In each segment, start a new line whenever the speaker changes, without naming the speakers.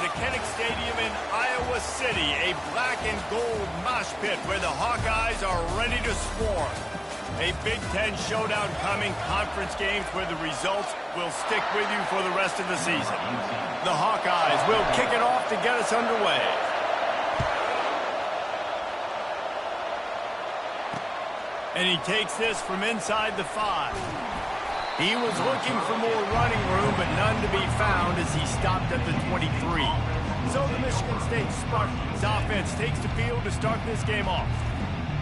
to Kinnick Stadium in Iowa City, a black and gold mosh pit where the Hawkeyes are ready to swarm. A Big Ten showdown coming, conference games where the results will stick with you for the rest of the season. The Hawkeyes will kick it off to get us underway. And he takes this from inside the 5. He was looking for more running room, but none to be found as he stopped at the 23. So the Michigan State Spartans offense takes the field to start this game off.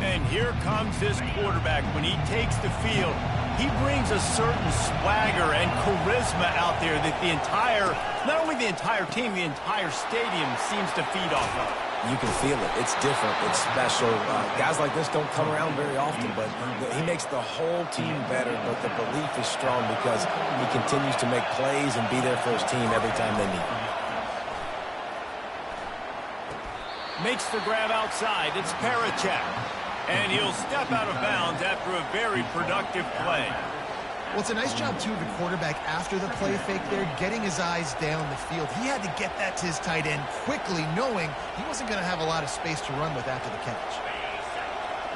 And here comes this quarterback. When he takes the field, he brings a certain swagger and charisma out there that the entire, not only the entire team, the entire stadium seems to feed off of.
You can feel it. It's different. It's special. Guys like this don't come around very often, but he makes the whole team better, but the belief is strong because he continues to make plays and be there for his team every time they need him.
Makes the grab outside. It's Parachek. And he'll step out of bounds after a very productive play.
Well, it's a nice job, too, of the quarterback after the play fake there, getting his eyes down the field. He had to get that to his tight end quickly, knowing he wasn't going to have a lot of space to run with after the catch.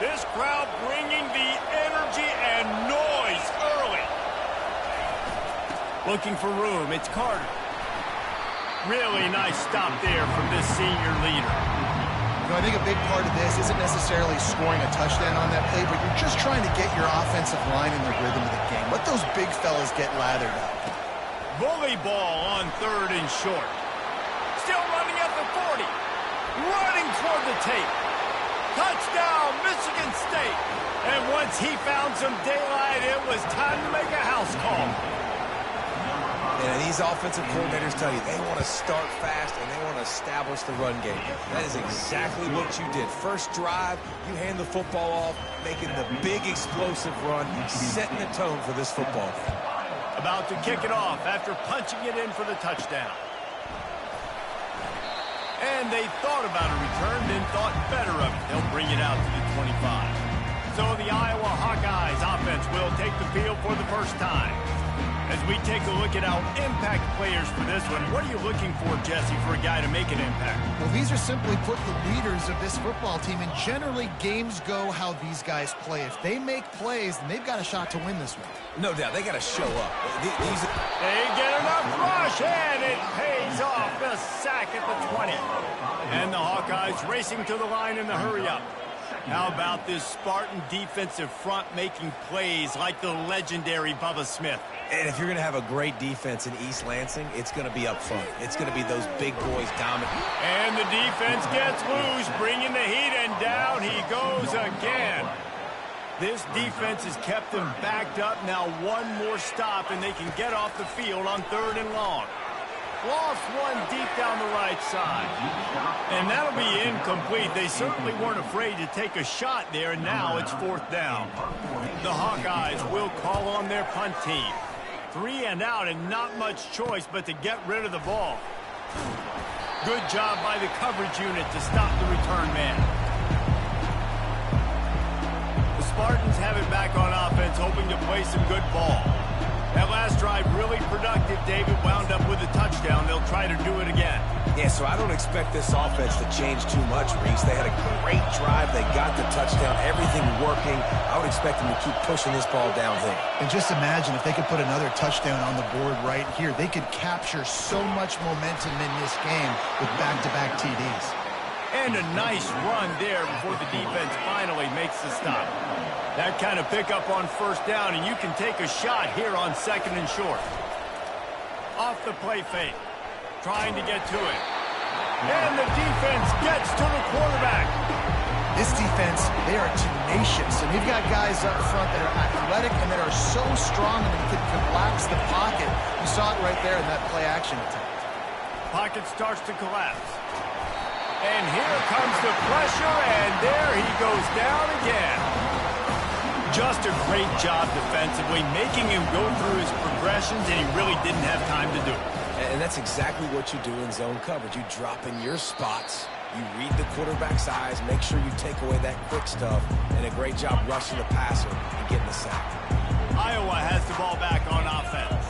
This crowd bringing the energy and noise early. Looking for room. It's Carter. Really nice stop there from this senior leader.
You know, I think a big part of this isn't necessarily scoring a touchdown on that play, but you're just trying to get your offensive line in the rhythm of the game. Let those big fellas get lathered up.
Bully ball on 3rd and short. Still running at the 40. Running toward the tape. Touchdown, Michigan State. And once he found some daylight, it was time to make a house call.
And these offensive coordinators tell you they want to start fast and they want to establish the run game. That is exactly what you did. First drive, you hand the football off, making the big explosive run, setting the tone for this football game.
About to kick it off after punching it in for the touchdown. And they thought about a return, then thought better of it. They'll bring it out to the 25. So the Iowa Hawkeyes offense will take the field for the first time. As we take a look at our impact players for this one, what are you looking for, Jesse, for a guy to make an impact?
Well, these are simply put the leaders of this football team, and generally games go how these guys play. If they make plays, then they've got a shot to win this one.
No doubt, they got to show up.
They get enough rush, and it pays off. The sack at the 20. And the Hawkeyes racing to the line in the hurry-up. How about this Spartan defensive front making plays like the legendary Bubba Smith?
And if you're going to have a great defense in East Lansing, it's going to be up front. It's going to be those big boys dominant.
And the defense gets loose, bringing the heat, and down he goes again. This defense has kept them backed up. Now one more stop, and they can get off the field on 3rd and long. Lost one deep down the right side. And that'll be incomplete. They certainly weren't afraid to take a shot there, and now it's 4th down. The Hawkeyes will call on their punt team. 3 and out, and not much choice but to get rid of the ball. Good job by the coverage unit to stop the return man. The Spartans have it back on offense, hoping to play some good ball. That last drive really productive. David wound up with a touchdown. They'll try to do it again.
Yeah, so I don't expect this offense to change too much, Reese. They had a great drive. They got the touchdown. Everything working. I would expect them to keep pushing this ball downhill.
And just imagine if they could put another touchdown on the board right here. They could capture so much momentum in this game with back-to-back TDs.
And a nice run there before the defense finally makes the stop. That kind of pickup on 1st down, and you can take a shot here on 2nd and short. Off the play fake. Trying to get to it. And the defense gets to the quarterback.
This defense, they are tenacious, and we've got guys up front that are athletic and that are so strong that they can collapse the pocket. You saw it right there in that play-action attempt.
Pocket starts to collapse. And here comes the pressure, and there he goes down again. Just a great job defensively, making him go through his progressions, and he really didn't have time to do it.
And that's exactly what you do in zone coverage. You drop in your spots, you read the quarterback's eyes, make sure you take away that quick stuff, and a great job rushing the passer and getting the sack.
Iowa has the ball back on offense.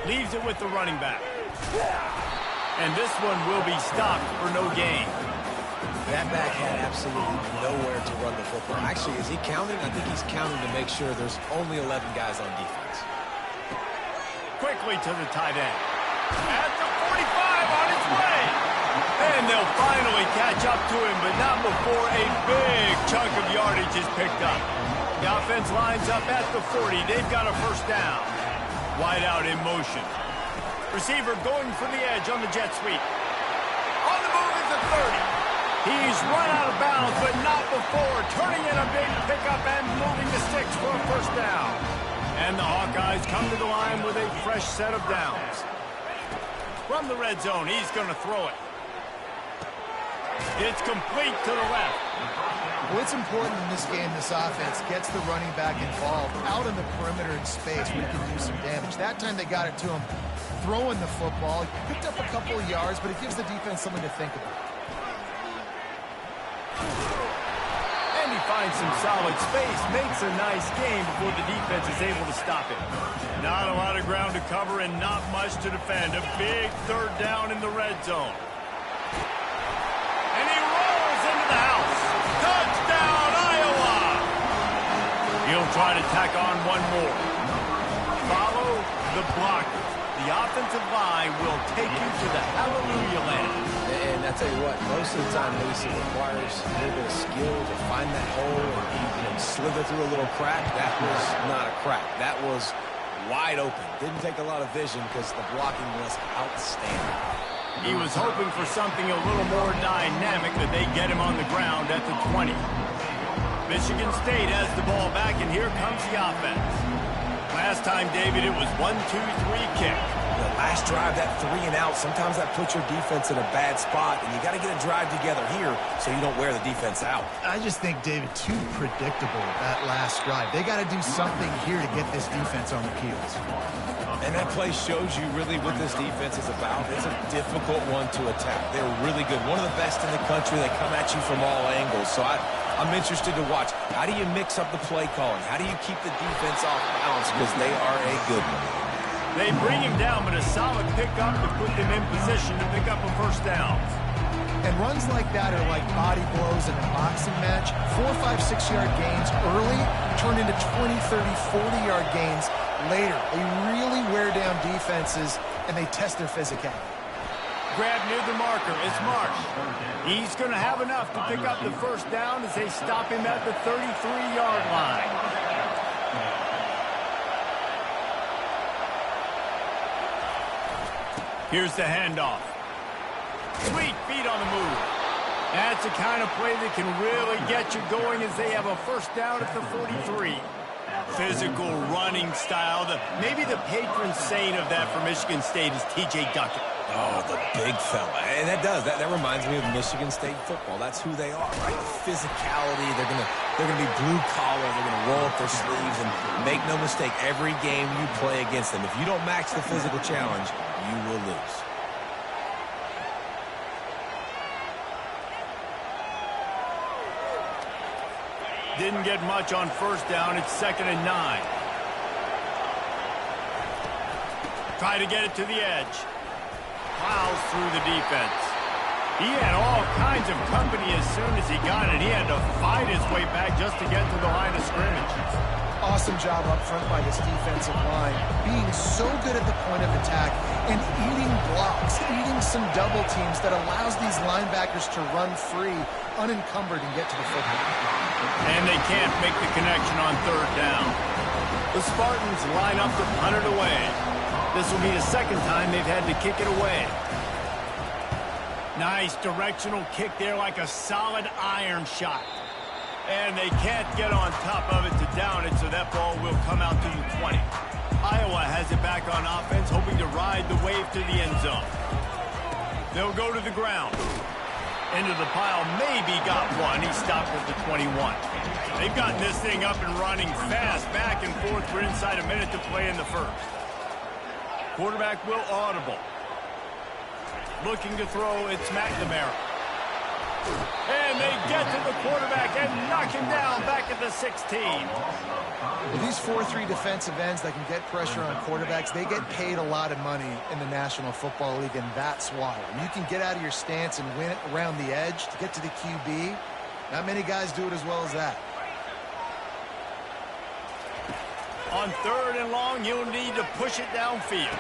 Leaves it with the running back. And this one will be stopped for no gain.
That back had absolutely nowhere to run the football. Actually, is he counting? I think he's counting to make sure there's only 11 guys on defense.
Quickly to the tight end. At the 45 on its way. And they'll finally catch up to him, but not before a big chunk of yardage is picked up. The offense lines up at the 40. They've got a first down. Wide out in motion. Receiver going for the edge on the jet sweep. On the move is the 30. He's run out of bounds, but not before turning in a big pickup and moving the sticks for a first down. And the Hawkeyes come to the line with a fresh set of downs. From the red zone, he's going to throw it. It's complete to the left.
Well, it's important in this game this offense gets the running back involved out in the perimeter in space where he can do some damage. That time they got it to him throwing the football. He picked up a couple of yards, but it gives the defense something to think about.
And he finds some solid space, makes a nice game before the defense is able to stop it. Not a lot of ground to cover and not much to defend. A big third down in the red zone. And he rolls into the house. Touchdown, Iowa! He'll try to tack on one more. Follow the blocker. The offensive line will take you to the hallelujah land.
And I tell you what, most of the time, Mason requires a little bit of skill to find that hole and slither through a little crack. That was not a crack. That was wide open. Didn't take a lot of vision because the blocking was outstanding.
He was hoping for something a little more dynamic that they get him on the ground at the 20. Michigan State has the ball back, and here comes the offense. Last time, David, it was 1-2-3 kick.
The last drive, that 3 and out, sometimes that puts your defense in a bad spot, and you got to get a drive together here so you don't wear the defense out.
I just think, David, too predictable that last drive. They got to do something here to get this defense on the heels.
And that play shows you really what this defense is about. It's a difficult one to attack. They're really good. One of the best in the country. They come at you from all angles. So I'm interested to watch. How do you mix up the play calling? How do you keep the defense off balance? Because they are a good one.
They bring him down, but a solid pickup to put them in position to pick up a first down.
And runs like that are like body blows in a boxing match. 4, 5, 6-yard gains early turn into 20, 30, 40-yard gains later. They really wear down defenses, and they test their physicality.
Grab near the marker. It's Marsh. He's going to have enough to pick up the first down as they stop him at the 33-yard line. Here's the handoff. Sweet feet on the move. That's the kind of play that can really get you going as they have a first down at the 43. Physical running style. Maybe the patron saint of that for Michigan State is T.J. Duckett.
Oh, the big fella. And that reminds me of Michigan State football. That's who they are, right? Physicality. They're gonna be blue collar. They're gonna roll up their sleeves, and make no mistake, every game you play against them, if you don't match the physical challenge, you will lose.
Didn't get much on first down. It's 2nd and 9. Try to get it to the edge. Plows through the defense. He had all kinds of company as soon as he got it. He had to fight his way back just to get to the line of scrimmage.
Awesome job up front by this defensive line, being so good at the point of attack and eating blocks, eating some double teams that allows these linebackers to run free, unencumbered, and get to the football.
And they can't make the connection on third down. The Spartans line up to punt it away. This will be the second time they've had to kick it away. Nice directional kick there, like a solid iron shot. And they can't get on top of it to down it, so that ball will come out to the 20. Iowa has it back on offense, hoping to ride the wave to the end zone. They'll go to the ground. Into the pile, maybe got one. He stopped at the 21. They've gotten this thing up and running fast, back and forth for inside a minute to play in the first. Quarterback will audible. Looking to throw, it's McNamara. And they get to the quarterback and knock him down back at the 16.
Well, these 4-3 defensive ends that can get pressure on quarterbacks, they get paid a lot of money in the National Football League, and that's why. When you can get out of your stance and win it around the edge to get to the QB, not many guys do it as well as that.
On 3rd and long, he'll need to push it downfield.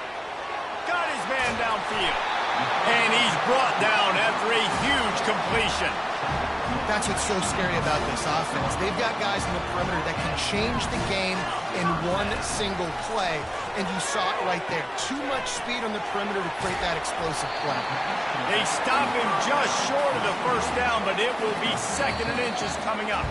Got his man downfield. And he's brought down after a huge completion.
That's what's so scary about this offense. They've got guys in the perimeter that can change the game in one single play, and you saw it right there. Too much speed on the perimeter to create that explosive play.
They stop him just short of the first down, but it will be 2nd and inches coming up.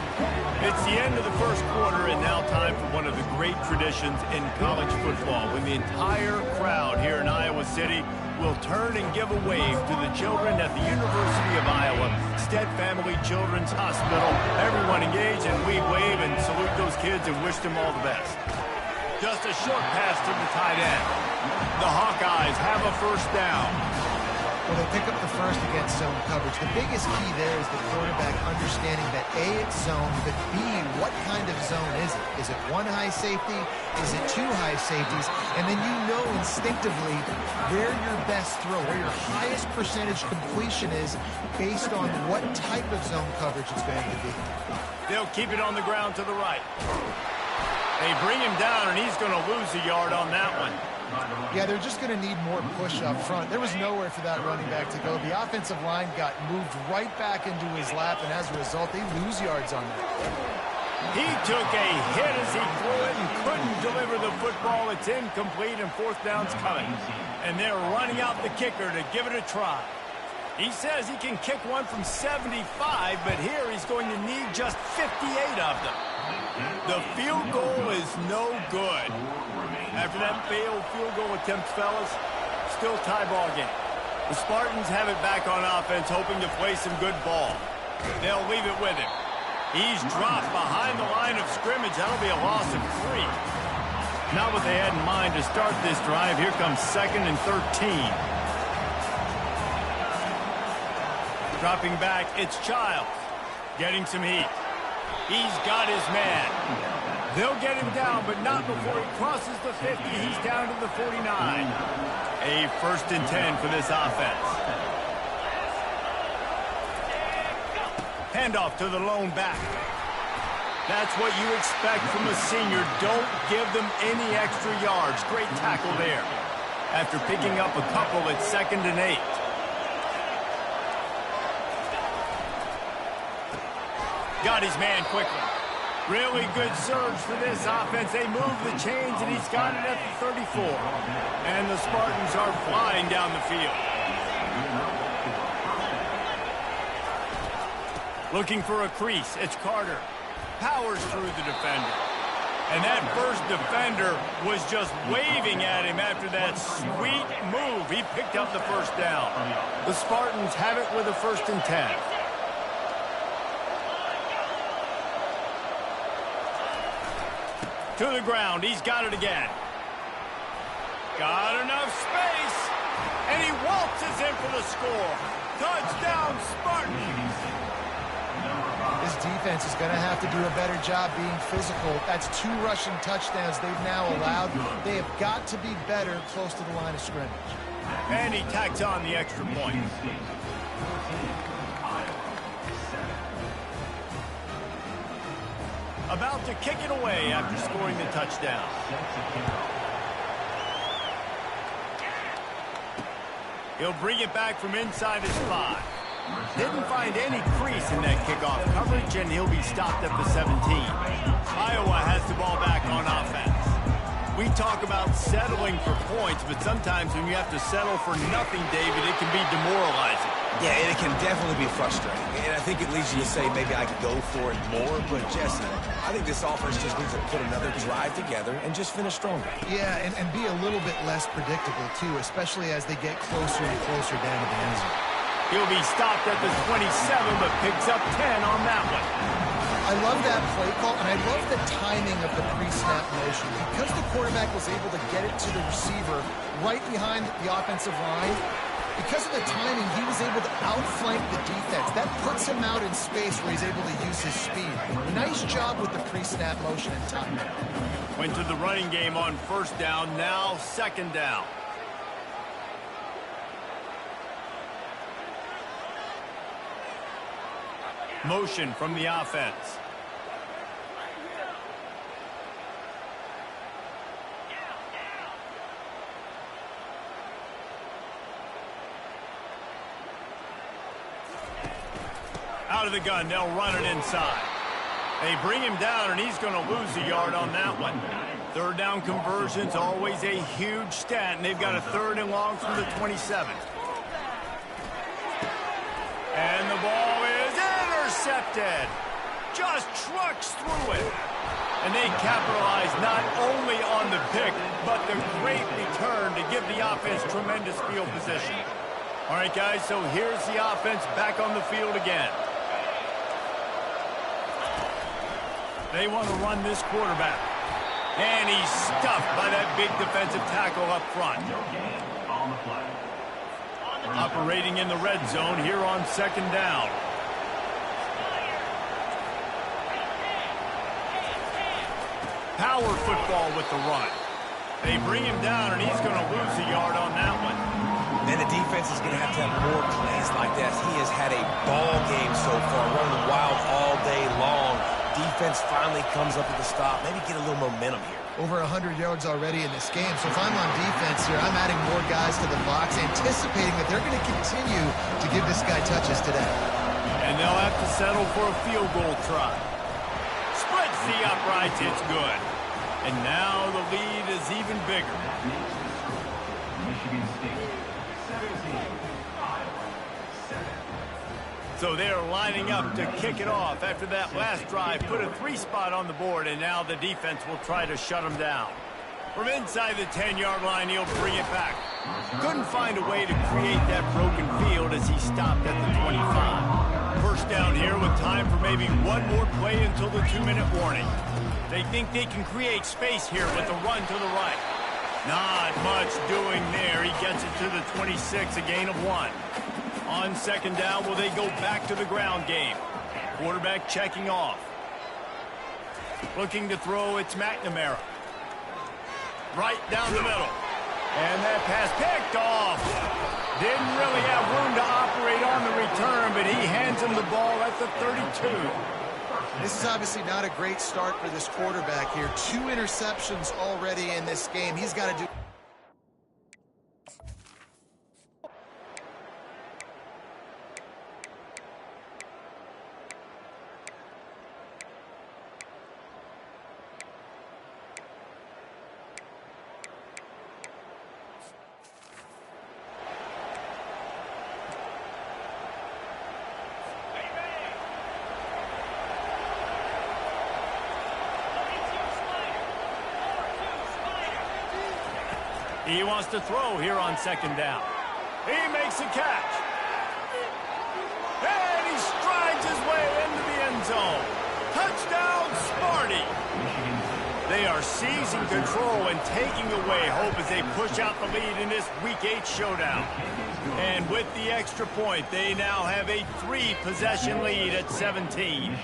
It's the end of the first quarter, and now time for one of the great traditions in college football, when the entire crowd here in Iowa City will turn and give a wave to the children at the University of Iowa Stead Family Children's Hospital. Everyone engage, and we wave and salute those kids and wish them all the best. Just a short pass to the tight end. The Hawkeyes have a first down.
Well, they pick up the first against zone coverage. The biggest key there is the quarterback understanding that A, it's zone, but B, what kind of zone is it? Is it one high safety? Is it two high safeties? And then you know instinctively where your best throw, where your highest percentage completion is based on what type of zone coverage it's going to be.
They'll keep it on the ground to the right. They bring him down, and he's going to lose a yard on that one.
Yeah, they're just going to need more push up front. There was nowhere for that running back to go. The offensive line got moved right back into his lap, and as a result, they lose yards on that.
He took a hit as he threw it and couldn't deliver the football. It's incomplete, and 4th down's coming. And they're running out the kicker to give it a try. He says he can kick one from 75, but here he's going to need just 58 of them. The field goal is no good. After that failed field goal attempt, fellas, still tie ball game. The Spartans have it back on offense, hoping to play some good ball. They'll leave it with him. He's dropped behind the line of scrimmage. That'll be a loss of 3. Not what they had in mind to start this drive. Here comes 2nd and 13. Dropping back, it's Childs. Getting some heat. He's got his man. They'll get him down, but not before he crosses the 50. He's down to the 49. A 1st and 10 for this offense. Handoff to the lone back. That's what you expect from a senior. Don't give them any extra yards. Great tackle there. After picking up a couple, it's 2nd and 8. Got his man quickly. Really good surge for this offense. They move the chains, and he's got it at the 34. And the Spartans are flying down the field. Looking for a crease. It's Carter. Powers through the defender. And that first defender was just waving at him after that sweet move. He picked up the first down. The Spartans have it with a 1st and 10. To the ground. He's got it again. Got enough space. And he waltzes in for the score. Touchdown, Spartans.
This defense is going to have to do a better job being physical. That's 2 rushing touchdowns they've now allowed. They have got to be better close to the line of scrimmage.
And he tacks on the extra point. About to kick it away after scoring the touchdown. He'll bring it back from inside his 5. Didn't find any crease in that kickoff coverage, and he'll be stopped at the 17. Iowa has the ball back on offense. We talk about settling for points, but sometimes when you have to settle for nothing, David, it can be demoralizing.
Yeah, and it can definitely be frustrating. And I think it leads you to say maybe I could go for it more. But, Jesse, I think this offense just needs to put another drive together and just finish stronger.
Yeah, and be a little bit less predictable, too, especially as they get closer and closer down to the end zone.
He'll be stopped at the 27, but picks up 10 on that one.
I love that play call, and I love the timing of the pre-snap motion. Because the quarterback was able to get it to the receiver right behind the offensive line, Because of the timing, he was able to outflank the defense. That puts him out in space where he's able to use his speed. Nice job with the pre-snap motion and timing.
Went to the running game on first down, now second down. Motion from the offense. Out of the gun, they'll run it inside. They bring him down, and he's going to lose a yard on that one. Third down conversion's always a huge stat, and they've got a 3rd and long from the 27. And the ball is intercepted. Just trucks through it. And they capitalize not only on the pick, but the great return to give the offense tremendous field position. All right, guys, so here's the offense back on the field again. They want to run this quarterback. And he's stuffed by that big defensive tackle up front. Operating in the red zone here on second down. Power football with the run. They bring him down, and he's going to lose a yard on that one.
And the defense is going to have more plays like that. He has had a ball game so far, running wild all day long. Defense finally comes up with a stop. Maybe get a little momentum here.
Over 100 yards already in this game. So if I'm on defense here, I'm adding more guys to the box, anticipating that they're going to continue to give this guy touches today.
And they'll have to settle for a field goal try. Spreads the uprights, it's good. And now the lead is even bigger. So they're lining up to kick it off after that last drive. Put a 3-spot on the board, and now the defense will try to shut them down. From inside the 10-yard line, he'll bring it back. Couldn't find a way to create that broken field as he stopped at the 25. First down here with time for maybe one more play until the 2-minute warning. They think they can create space here with a run to the right. Not much doing there. He gets it to the 26, a gain of 1. On second down, will they go back to the ground game? Quarterback checking off. Looking to throw, it's McNamara. Right down the middle. And that pass picked off. Didn't really have room to operate on the return, but he hands him the ball at the 32.
This is obviously not a great start for this quarterback here. 2 interceptions already in this game. He's got to do...
He wants to throw here on second down. He makes a catch. And he strides his way into the end zone. Touchdown, Sparty. They are seizing control and taking away hope as they push out the lead in this Week 8 showdown. And with the extra point, they now have a 3-possession lead at 17.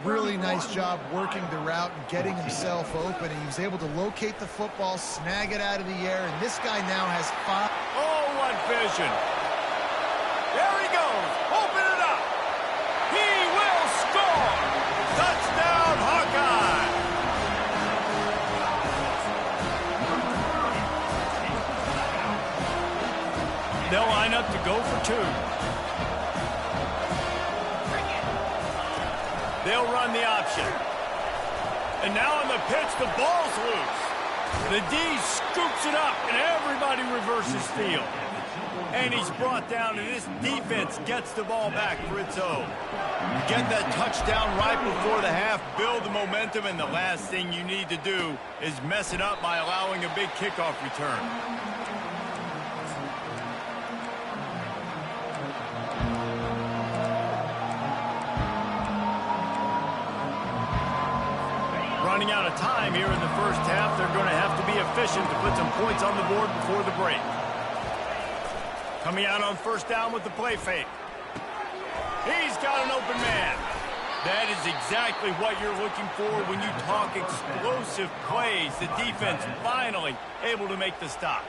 Really nice job working the route and getting himself open. He was able to locate the football, snag it out of the air, and this guy now has 5.
Oh, what vision. There he goes. Open it up. He will score. Touchdown, Hawkeye. They'll line up to go for 2. They'll run the option. And now on the pitch, the ball's loose. The D scoops it up, and everybody reverses field. And he's brought down, and this defense gets the ball back for its own. Get that touchdown right before the half, build the momentum, and the last thing you need to do is mess it up by allowing a big kickoff return. Running out of time here in the first half. They're going to have to be efficient to put some points on the board before the break. Coming out on first down with the play fake. He's got an open man. That is exactly what you're looking for when you talk explosive plays. The defense finally able to make the stop.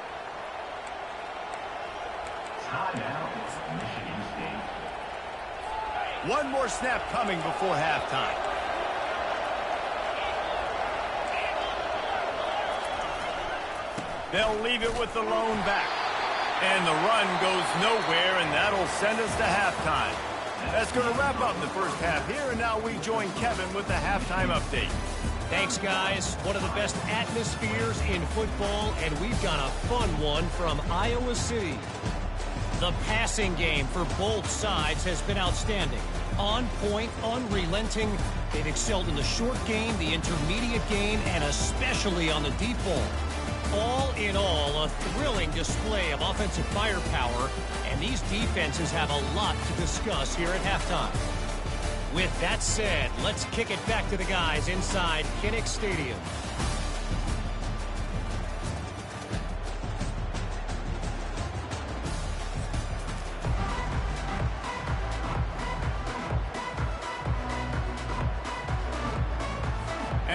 One more snap coming before halftime. They'll leave it with the lone back. And the run goes nowhere, and that'll send us to halftime. That's going to wrap up the first half here, and now we join Kevin with the halftime update.
Thanks, guys. One of the best atmospheres in football, and we've got a fun one from Iowa City. The passing game for both sides has been outstanding. On point, unrelenting. They've excelled in the short game, the intermediate game, and especially on the deep ball. All in all, a thrilling display of offensive firepower, and these defenses have a lot to discuss here at halftime. With that said, let's kick it back to the guys inside Kinnick Stadium.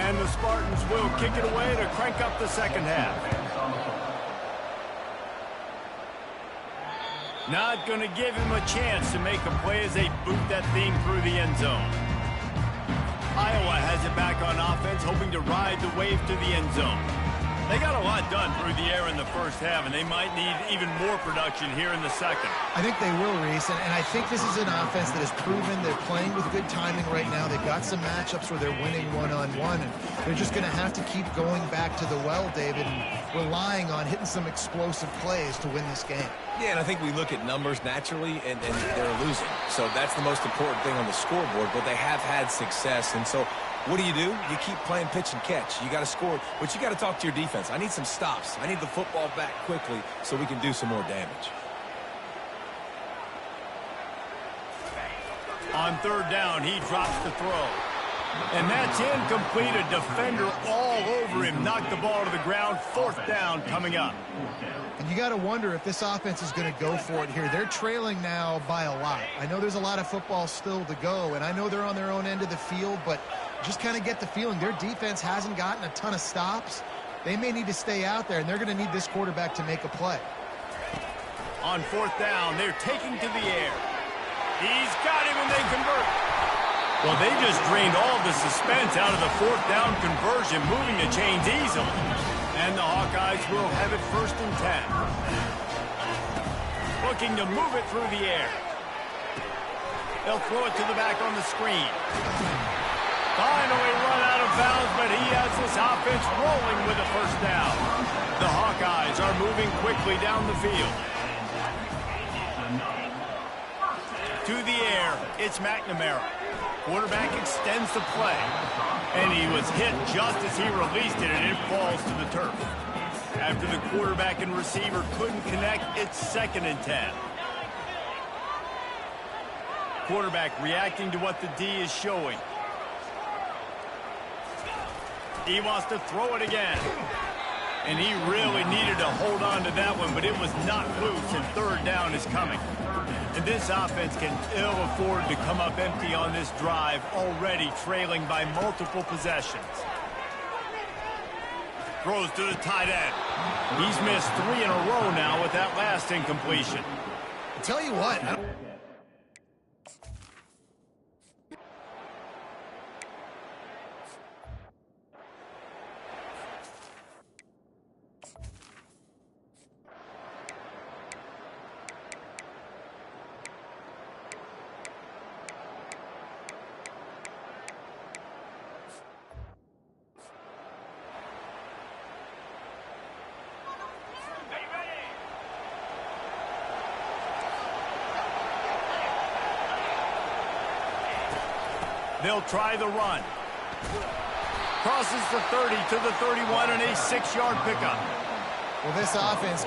And the Spartans will kick it away to crank up the second half. Not going to give him a chance to make a play as they boot that thing through the end zone. Iowa has it back on offense, hoping to ride the wave to the end zone. They got a lot done through the air in the first half, and they might need even more production here in the second.
I think they will, Reese, and I think this is an offense that has proven they're playing with good timing right now. They've got some matchups where they're winning one-on-one, and they're just going to have to keep going back to the well, David, and relying on hitting some explosive plays to win this game.
Yeah, and I think we look at numbers naturally, and they're losing. So that's the most important thing on the scoreboard, but they have had success, and so what do? You keep playing pitch and catch. You got to score, but you got to talk to your defense. I need some stops. I need the football back quickly so we can do some more damage.
On third down, he drops the throw. And that's incomplete. A defender all over him. Knocked the ball to the ground. Fourth down coming up.
And you got to wonder if this offense is going to go for it here. They're trailing now by a lot. I know there's a lot of football still to go, and I know they're on their own end of the field, but just kind of get the feeling their defense hasn't gotten a ton of stops. They may need to stay out there, and they're going to need this quarterback to make a play.
On fourth down, they're taking to the air. He's got him, and they convert. Well, they just drained all the suspense out of the fourth down conversion, moving the chains easily. And the Hawkeyes will have it 1st and 10. Looking to move it through the air. They'll throw it to the back on the screen. Finally run out of bounds, but he has this offense rolling with a first down. The Hawkeyes are moving quickly down the field. To the air, it's McNamara. Quarterback extends the play. And he was hit just as he released it, and it falls to the turf. After the quarterback and receiver couldn't connect, it's 2nd and 10. Quarterback reacting to what the D is showing. He wants to throw it again. And he really needed to hold on to that one, but it was not loose, and third down is coming. And this offense can ill afford to come up empty on this drive, already trailing by multiple possessions. Throws to the tight end. He's missed 3 in a row now with that last incompletion.
I'll tell you what,
They'll try the run. Crosses the 30 to the 31 and a 6-yard pickup.
well, this offense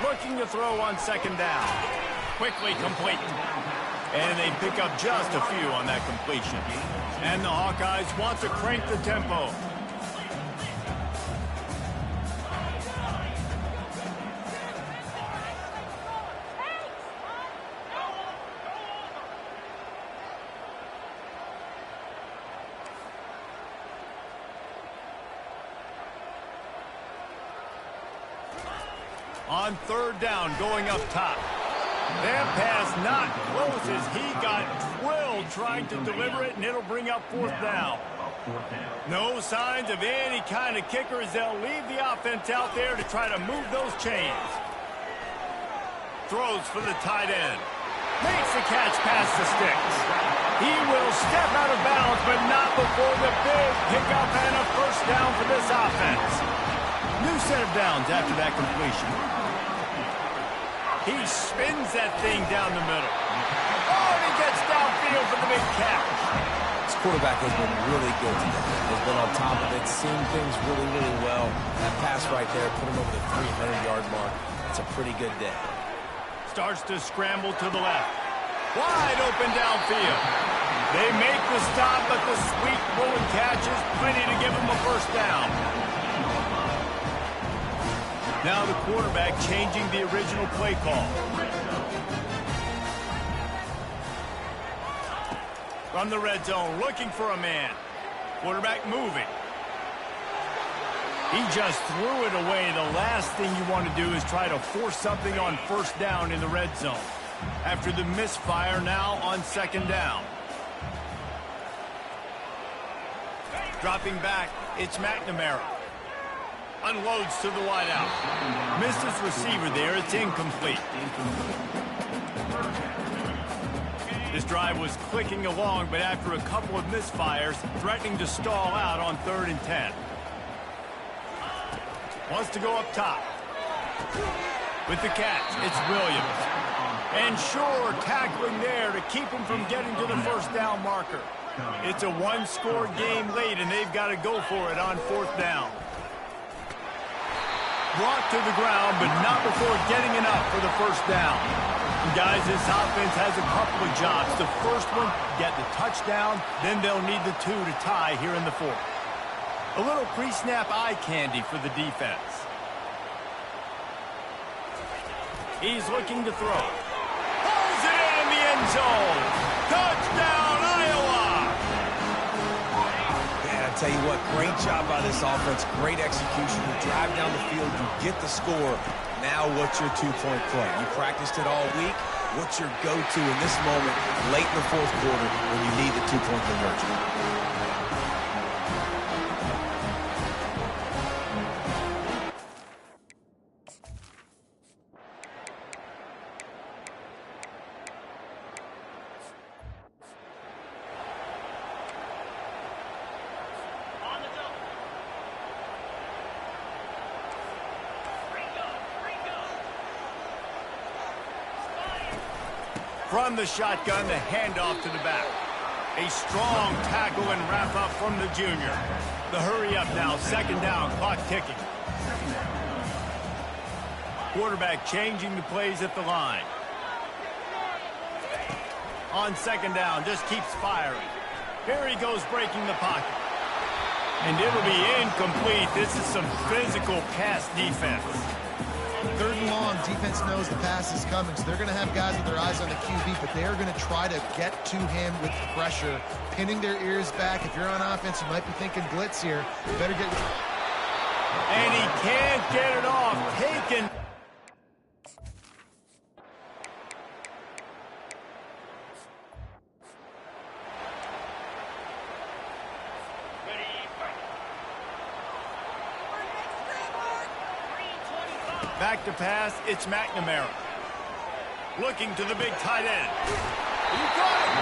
Looking to throw on second down. Quickly complete. And they pick up just a few on that completion. And the Hawkeyes want to crank the tempo. On third down, going up top. That pass not close as he got drilled trying to deliver it, and it'll bring up fourth down. No signs of any kind of kicker as they'll leave the offense out there to try to move those chains. Throws for the tight end. Makes the catch past the sticks. He will step out of bounds, but not before the big pickup and a first down for this offense. New set of downs after that completion. He spins that thing down the middle. Oh, and he gets downfield for the big catch.
This quarterback has been really good today. Has been on top of it, seen things really, really well. That pass right there put him over the 300-yard mark. It's a pretty good day.
Starts to scramble to the left. Wide open downfield. They make the stop, but the sweet rolling catch is plenty to give him a first down. Now the quarterback changing the original play call. From the red zone, looking for a man. Quarterback moving. He just threw it away. The last thing you want to do is try to force something on first down in the red zone. After the misfire, now on second down. Dropping back, it's McNamara. Unloads to the wideout. Missed his receiver there. It's incomplete. This drive was clicking along, but after a couple of misfires, threatening to stall out on 3rd and 10. Wants to go up top. With the catch, it's Williams. And Shore tackling there to keep him from getting to the first down marker. It's a one-score game late, and they've got to go for it on 4th down. Brought to the ground, but not before getting enough for the first down. And guys, this offense has a couple of jobs. The first one, get the touchdown, then they'll need the 2 to tie here in the 4th. A little pre-snap eye candy for the defense. He's looking to throw. Pulls it in the end zone. Touchdown, Iowa!
Tell you what, great job by this offense, great execution. You drive down the field, you get the score. Now what's your two-point play? You practiced it all week. What's your go-to in this moment late in the 4th quarter when you need the two-point conversion?
From the shotgun, the handoff to the back. A strong tackle and wrap up from the junior. The hurry up now, 2nd down, clock ticking. Quarterback changing the plays at the line. On 2nd down, just keeps firing. Here he goes breaking the pocket. And it'll be incomplete. This is some physical pass defense.
3rd and long, defense knows the pass is coming, so they're going to have guys with their eyes on the QB, but they're going to try to get to him with pressure, pinning their ears back. If you're on offense, you might be thinking blitz here. You better get...
And he can't get it off. Taken. Back to pass, it's McNamara. Looking to the big tight end. You got it.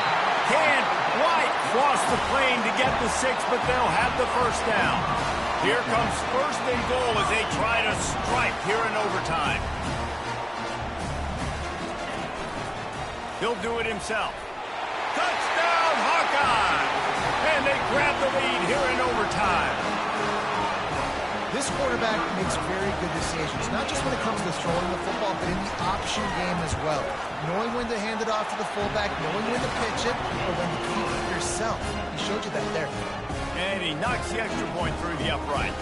Can't quite cross the plane to get the 6, but they'll have the first down. Here comes 1st and goal as they try to strike here in overtime. He'll do it himself. Touchdown, Hawkeye! And they grab the lead here in overtime.
This quarterback makes very good decisions, not just when it comes to throwing the football, but in the option game as well. Knowing when to hand it off to the fullback, knowing when to pitch it, or when to keep it yourself. He showed you that there.
And he knocks the extra point through the uprights.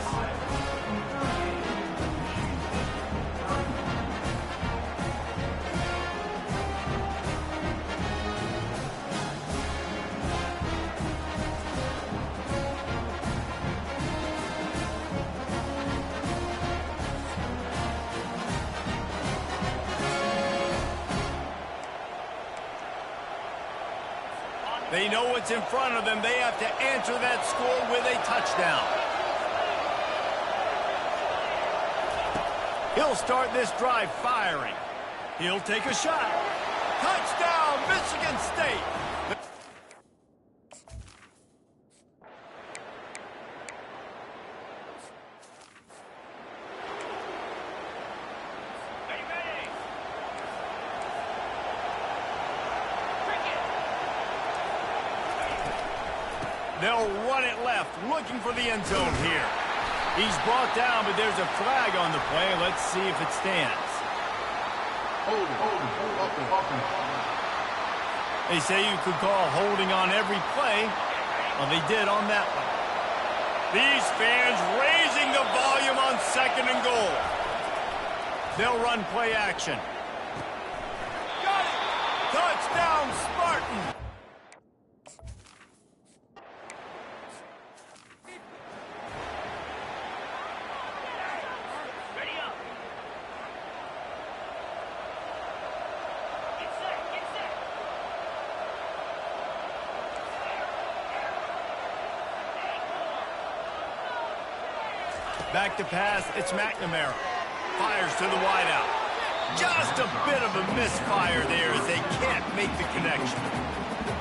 They know what's in front of them. They have to answer that score with a touchdown. He'll start this drive firing. He'll take a shot. Touchdown, Michigan State. They'll run it left, looking for the end zone here. He's brought down, but there's a flag on the play. Let's see if it stands. They say you could call holding on every play. Well, they did on that one. These fans raising the volume on 2nd and goal. They'll run play action. Got it! Touchdown, Spartan! Back to pass, it's McNamara. Fires to the wideout. Just a bit of a misfire there as they can't make the connection.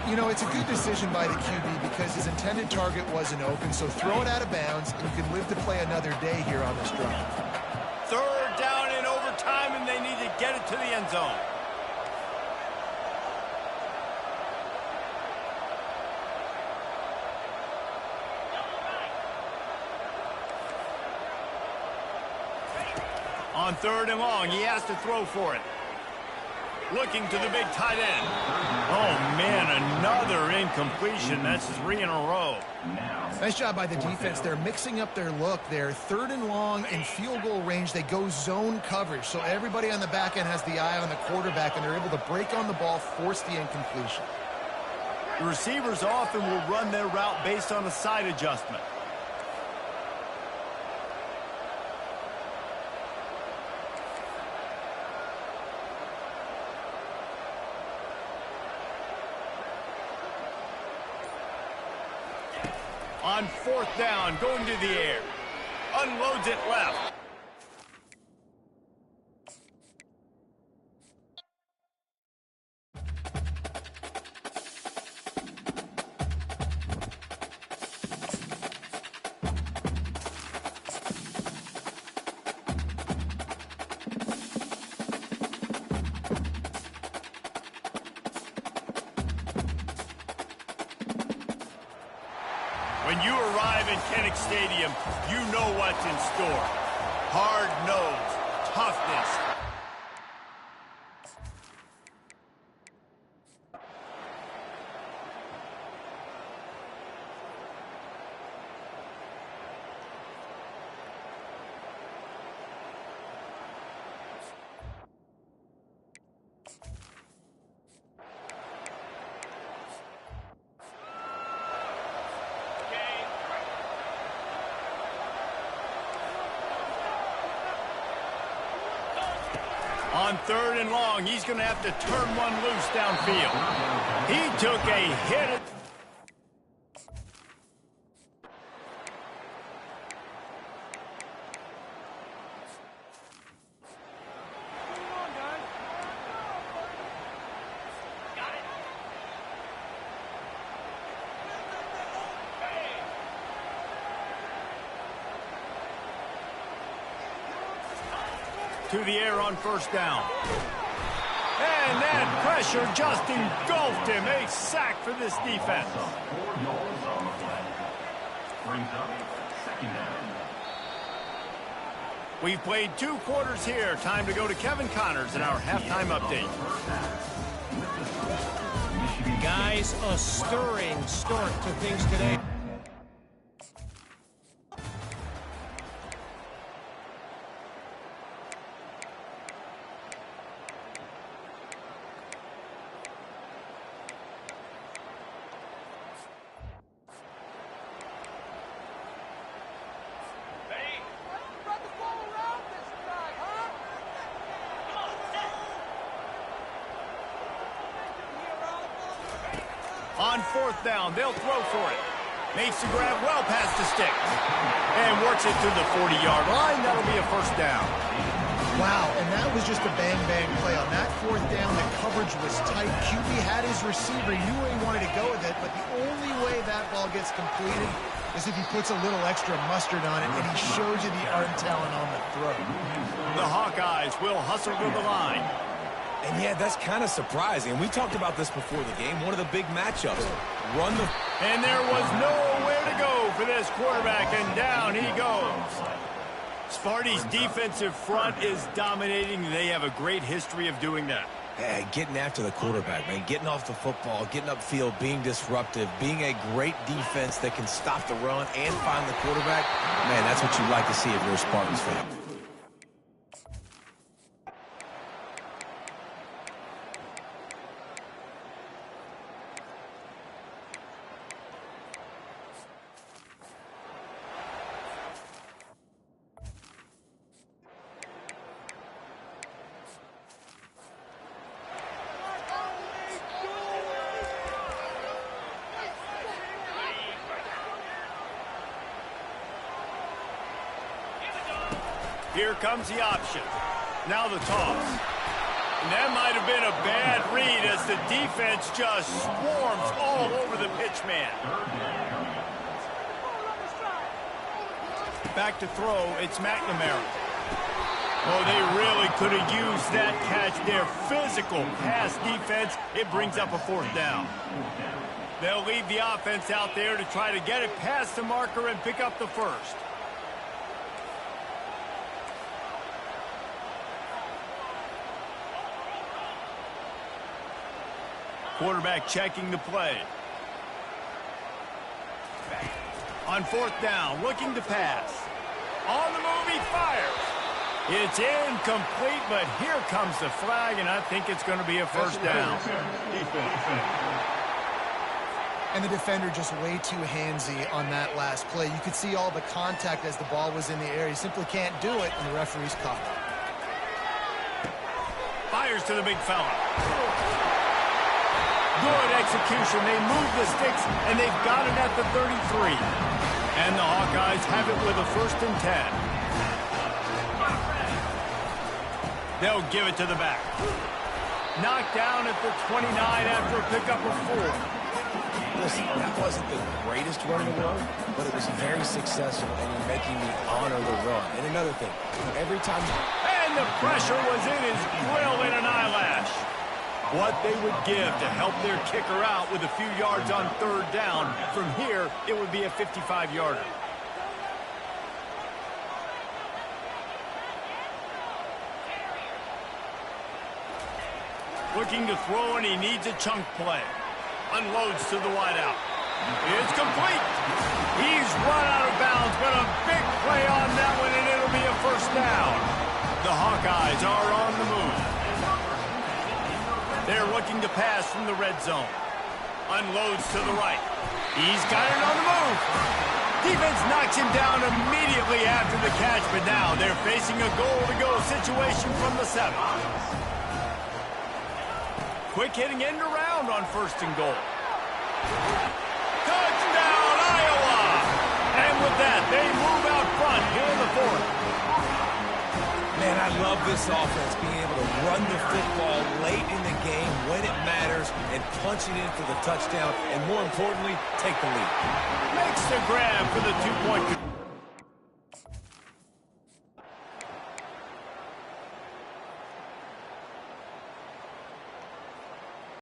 You know, it's a good decision by the QB because his intended target wasn't open, so throw it out of bounds, and you can live to play another day here on this drive.
3rd down in overtime, and they need to get it to the end zone. On 3rd and long, he has to throw for it. Looking to the big tight end. Oh, man, another incompletion. That's 3 in a row.
Nice job by the defense. They're mixing up their look there. 3rd and long in field goal range. They go zone coverage. So everybody on the back end has the eye on the quarterback, and they're able to break on the ball, force the incompletion.
The receivers often will run their route based on a side adjustment. On 4th down, going to the air. Unloads it left. When you arrive in Kinnick Stadium, you know what's in store. Hard nose, toughness. On 3rd and long, he's going to have to turn one loose downfield. He took a hit. To the air on 1st down. And that pressure just engulfed him. A sack for this defense. We've played 2 quarters here. Time to go to Kevin Connors in our halftime update.
Guys, a stirring start to things today.
On 4th down, they'll throw for it. Makes the grab well past the sticks. And works it to the 40-yard line. That'll be a first down.
Wow, and that was just a bang-bang play. On that 4th down, the coverage was tight. QB had his receiver. He knew where he wanted to go with it, but the only way that ball gets completed is if he puts a little extra mustard on it, and he shows you the art and talent on the throw.
The Hawkeyes will hustle to the line.
And yeah, that's kind of surprising. We talked about this before the game. One of the big matchups. Run the...
And there was nowhere to go for this quarterback, and down he goes. Sparty's defensive front is dominating. They have a great history of doing that.
Hey, getting after the quarterback, man. Getting off the football, getting upfield, being disruptive, being a great defense that can stop the run and find the quarterback. Man, that's what you'd like to see if you're a Spartans fan.
Here comes the option. Now the toss. And that might have been a bad read as the defense just swarms all over the pitch man. Back to throw, it's McNamara. Oh, they really could have used that catch there. Physical pass defense. It brings up a 4th down. They'll leave the offense out there to try to get it past the marker and pick up the first. Quarterback checking the play. On 4th down, looking to pass. On the move, he fires. It's incomplete, but here comes the flag, and I think it's going to be a first down.
And the defender just way too handsy on that last play. You could see all the contact as the ball was in the air. He simply can't do it, and the referee's caught it.
Fires to the big fella. Good execution. They move the sticks, and they've got it at the 33. And the Hawkeyes have it with a 1st and 10. They'll give it to the back. Knocked down at the 29 after a pickup of 4.
Listen, that wasn't the greatest run in the world, but it was very successful, and you're making me honor the run. And another thing, every time...
And the pressure was in his grill in an eyelash. What they would give to help their kicker out with a few yards on 3rd down. From here, it would be a 55-yarder. Looking to throw, and he needs a chunk play. Unloads to the wideout. It's complete. He's run out of bounds, but a big play on that one, and it'll be a first down. The Hawkeyes are on the move. They're looking to pass from the red zone. Unloads to the right. He's got it on the move. Defense knocks him down immediately after the catch, but now they're facing a goal-to-go situation from the 7. Quick hitting end around on 1st and goal. Touchdown, Iowa! And with that, they move out front here in the 4th.
Man, I love this offense, being able to run the football late in the game when it matters and punch it in for the touchdown, and more importantly, take the lead.
Makes the grab for the 2-point.